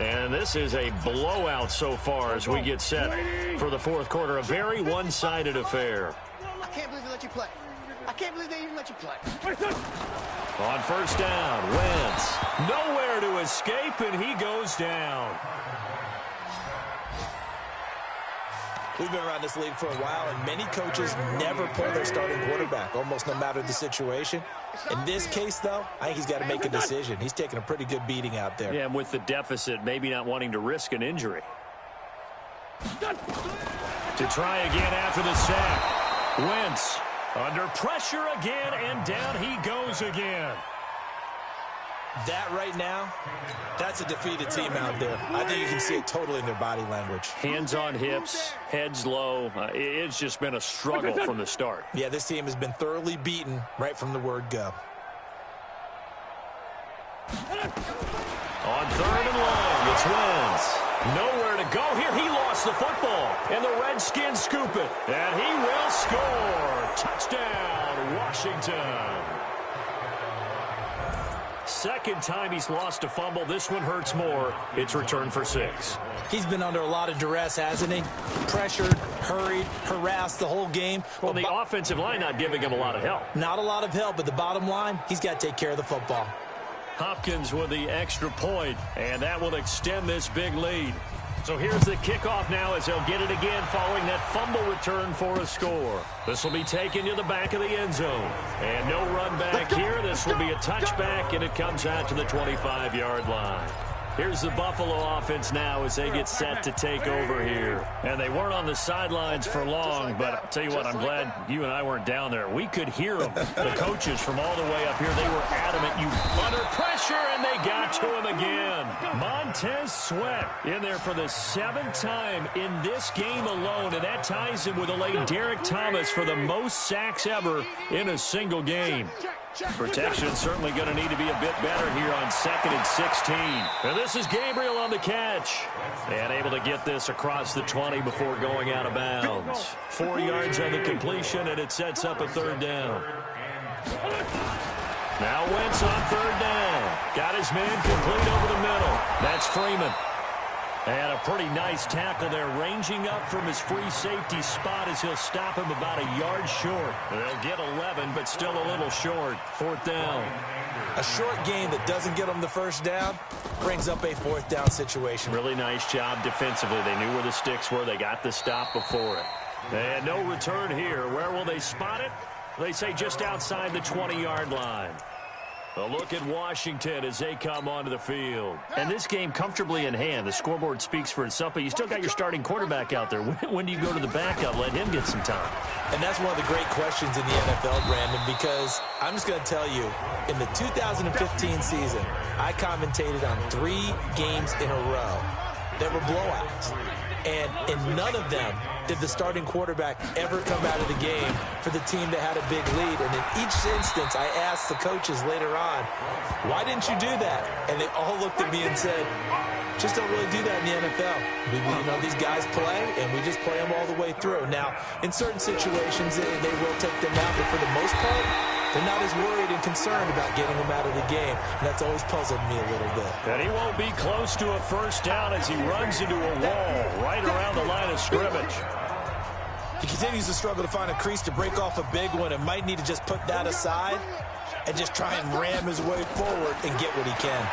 Speaker 2: And this is a blowout so far as we get set for the fourth quarter. A very one-sided affair.
Speaker 5: I can't believe they let you play. I can't believe they even let you play.
Speaker 2: On first down, Wentz. Nowhere to escape, and he goes down.
Speaker 3: We've been around this league for a while, and many coaches never pull their starting quarterback, almost no matter the situation. In this case, though, I think he's got to make a decision. He's taking a pretty good beating out there.
Speaker 2: Yeah, and with the deficit, maybe not wanting to risk an injury. To try again after the sack. Wentz under pressure again, and down he goes again.
Speaker 3: That right now, that's a defeated team out there. I think you can see it totally in their body language.
Speaker 2: Hands on hips, heads low. It's just been a struggle from the start.
Speaker 3: Yeah, this team has been thoroughly beaten right from the word go.
Speaker 2: On third and long, it's Wentz. Nowhere to go here. He lost the football. And the Redskins scoop it. And he will score. Touchdown, Washington. Second time he's lost a fumble. This one hurts more. It's returned for 6.
Speaker 3: He's been under a lot of duress, hasn't he? Pressured, hurried, harassed the whole game.
Speaker 2: Well, the offensive line not giving him a lot of help.
Speaker 3: Not a lot of help, but the bottom line, he's got to take care of the football.
Speaker 2: Hopkins with the extra point, and that will extend this big lead. So here's the kickoff now as they'll get it again following that fumble return for a score. This will be taken to the back of the end zone. And no run back here. This will be a touchback, and it comes out to the 25-yard line. Here's the Buffalo offense now as they get set to take over here. And they weren't on the sidelines for long, but I'll tell you what, I'm glad you and I weren't down there. We could hear them. The coaches from all the way up here, they were adamant. You under pressure, and they got to him again. Montez Sweat in there for the 7th time in this game alone, and that ties him with the late Derek Thomas for the most sacks ever in a single game. Protection certainly going to need to be a bit better here on 2nd and 16. And this is Gabriel on the catch. And able to get this across the 20 before going out of bounds. 4 yards on the completion, and it sets up a 3rd down. Now Wentz on 3rd down. Got his man complete over the middle. That's Freeman. And a pretty nice tackle there, ranging up from his free safety spot as he'll stop him about a yard short. They'll get 11, but still a little short. 4th down.
Speaker 3: A short gain that doesn't get them the 1st down brings up a 4th down situation.
Speaker 2: Really nice job defensively. They knew where the sticks were. They got the stop before it. And no return here. Where will they spot it? They say just outside the 20-yard line. A look at Washington as they come onto the field. And this game comfortably in hand. The scoreboard speaks for itself, but you still got your starting quarterback out there. When do you go to the backup? Let him get some time.
Speaker 3: And that's one of the great questions in the NFL, Brandon, because I'm just going to tell you, in the 2015 season, I commentated on 3 games in a row that were blowouts. And in none of them did the starting quarterback ever come out of the game for the team that had a big lead. And in each instance, I asked the coaches later on, why didn't you do that? And they all looked at me and said, just don't really do that in the NFL. You know, these guys play, and we just play them all the way through. Now, in certain situations, they will take them out, but for the most part, they're not as worried and concerned about getting them out of the game. And that's always puzzled me a little bit.
Speaker 2: And he won't be close to a 1st down as he runs into a wall right around the line of scrimmage.
Speaker 3: He continues to struggle to find a crease to break off a big one and might need to just put that aside and just try and ram his way forward and get what he can.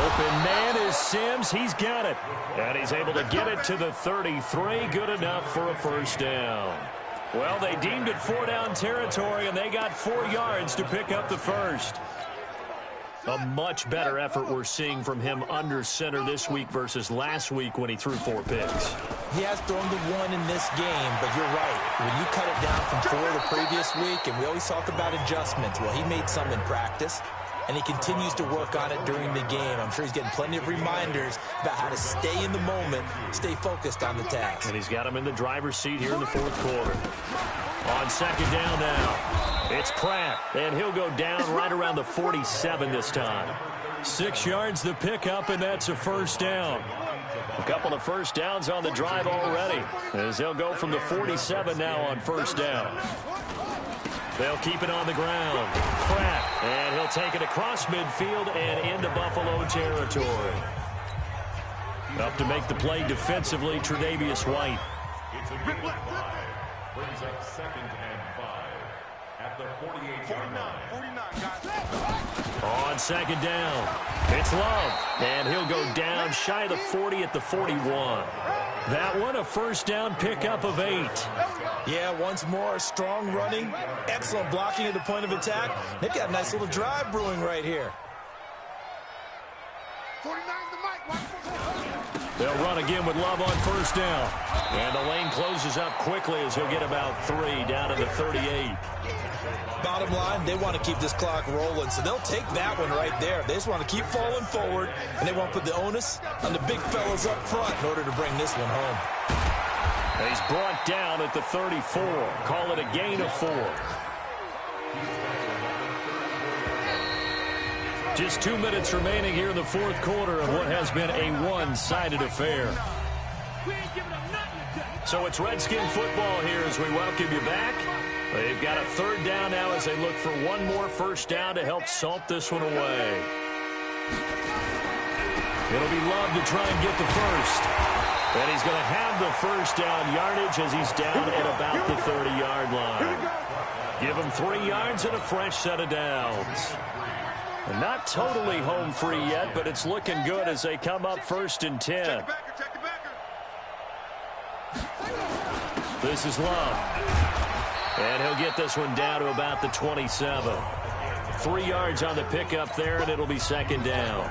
Speaker 2: Open man is Sims. He's got it. And he's able to get it to the 33. Good enough for a 1st down. Well, they deemed it 4-down territory, and they got 4 yards to pick up the 1st. A much better effort we're seeing from him under center this week versus last week when he threw 4 picks.
Speaker 3: He has thrown the 1 in this game, but you're right. When you cut it down from 4 the previous week, and we always talk about adjustments, well, he made some in practice, and he continues to work on it during the game. I'm sure he's getting plenty of reminders about how to stay in the moment, stay focused on the task.
Speaker 2: And he's got him in the driver's seat here in the 4th quarter. On 2nd down now, it's Pratt, and he'll go down right around the 47 this time. 6 yards the pickup, and that's a 1st down. A couple of 1st downs on the drive already, as they'll go from the 47 now on 1st down. They'll keep it on the ground. Pratt, and he'll take it across midfield and into Buffalo territory. Up to make the play defensively, Tre'Davious White.
Speaker 6: Brings up 2nd and 5 at the 48-yard line.
Speaker 2: On 2nd down, it's Love, and he'll go down shy of the 40 at the 41. That one, a 1st down pickup of 8.
Speaker 3: Yeah, once more, strong running, excellent blocking at the point of attack. They've got a nice little drive brewing right here.
Speaker 2: They'll run again with Love on 1st down. And the lane closes up quickly as he'll get about 3 down to the 38.
Speaker 3: Bottom line, they want to keep this clock rolling, so they'll take that one right there. They just want to keep falling forward, and they won't put the onus on the big fellas up front in order to bring this one home.
Speaker 2: And he's brought down at the 34. Call it a gain of 4. Just 2 minutes remaining here in the 4th quarter of what has been a one-sided affair. So it's Redskin football here as we welcome you back. They've got a 3rd down now as they look for one more 1st down to help salt this one away. It'll be Love to try and get the 1st. And he's going to have the 1st down yardage as he's down at about the 30-yard line. Give him 3 yards and a fresh set of downs. And not totally home free yet, but it's looking good as they come up 1st and 10. This is Love. And he'll get this one down to about the 27. 3 yards on the pickup there, and it'll be 2nd down.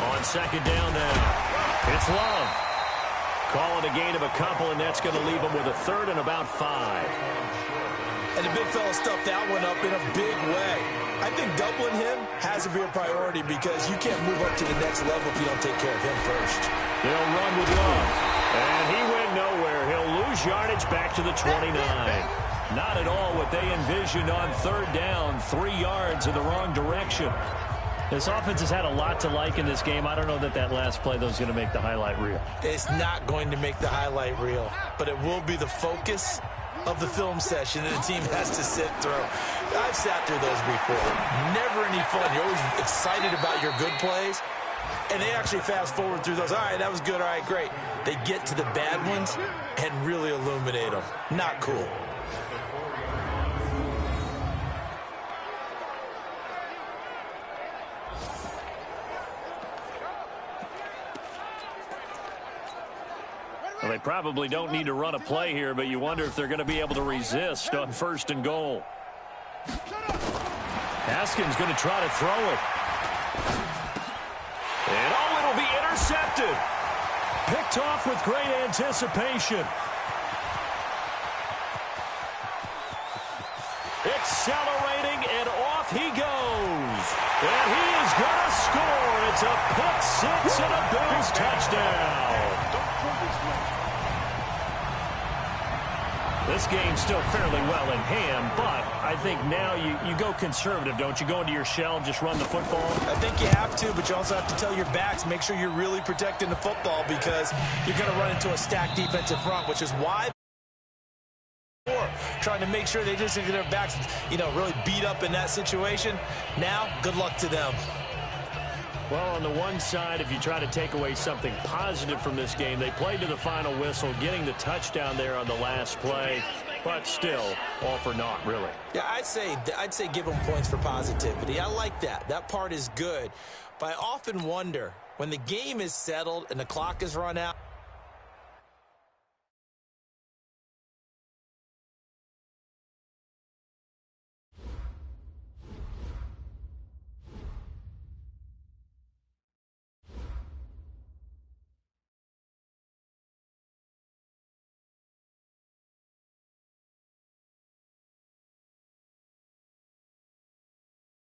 Speaker 2: On 2nd down now, it's Love. Calling a gain of a couple, and that's going to leave him with a 3rd and about 5.
Speaker 3: And the big fella stuffed that one up in a big way. I think doubling him has to be a priority because you can't move up to the next level if you don't take care of him first.
Speaker 2: They'll run with Love. And he went nowhere. He'll lose yardage back to the 29. Not at all what they envisioned on 3rd down. 3 yards in the wrong direction. This offense has had a lot to like in this game. I don't know that last play, though, is going to make the highlight reel.
Speaker 3: It's not going to make the highlight reel, but it will be the focus of the film session that the team has to sit through. I've sat through those before. Never any fun. You're always excited about your good plays, and they actually fast forward through those. All right, that was good. All right, great. They get to the bad ones and really illuminate them. Not cool.
Speaker 2: Well, they probably don't need to run a play here, but you wonder if they're going to be able to resist on 1st and goal. Haskins going to try to throw it. And, oh, it'll be intercepted. Picked off with great anticipation. Accelerating, and off he goes. And he is going to score. It's a pick 6 and a Bills touchdown. This game's still fairly well in hand, but I think now you go conservative, don't you? Go into your shell and just run the football?
Speaker 3: I think you have to, but you also have to tell your backs, make sure you're really protecting the football because you're going to run into a stacked defensive front, which is why trying to make sure they just get their backs, really beat up in that situation. Now, good luck to them.
Speaker 2: Well, on the one side, if you try to take away something positive from this game, they played to the final whistle, getting the touchdown there on the last play, but still, all for naught, really.
Speaker 3: Yeah, I'd say give them points for positivity. I like that. That part is good. But I often wonder, when the game is settled and the clock is run out,